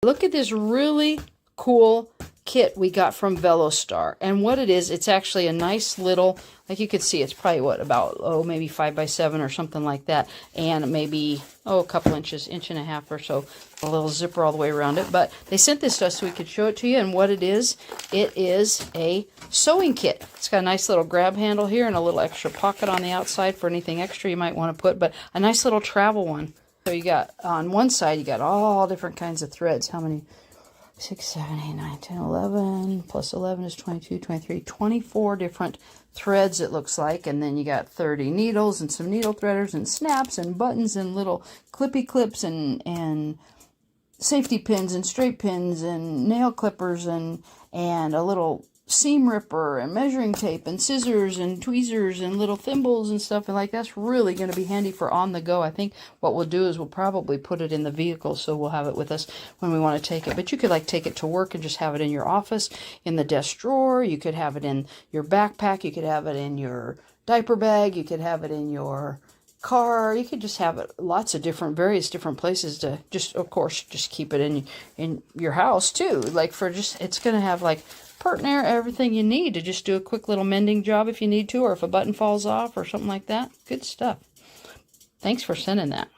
Look at this really cool kit we got from Velostar. And what it is, it's actually a nice little, like you could see, it's probably what, about, maybe 5x7 or something like that. And maybe, a couple inches, inch and a half or so, a little zipper all the way around it. But they sent this to us so we could show it to you. And what it is a sewing kit. It's got a nice little grab handle here and a little extra pocket on the outside for anything extra you might want to put, but a nice little travel one. So you got, on one side, you got all different kinds of threads. How many? 6, 7, 8, 9, 10, 11, plus 11 is 22, 23, 24 different threads it looks like. And then you got 30 needles and some needle threaders and snaps and buttons and little clippy clips and safety pins and straight pins and nail clippers and a little seam ripper and measuring tape and scissors and tweezers and little thimbles and stuff. And like, that's really going to be handy for on the go. I think what we'll do is we'll probably put it in the vehicle, so we'll have it with us when we want to take it. But you could like take it to work and just have it in your office, in the desk drawer. You could have it in your backpack. You could have it in your diaper bag. You could have it in your car. You could just have it lots of various different places to just, of course, just keep it in your house too. Like for just, it's going to have like pert near everything you need to just do a quick little mending job if you need to, or if a button falls off or something like that. Good stuff. Thanks for sending that.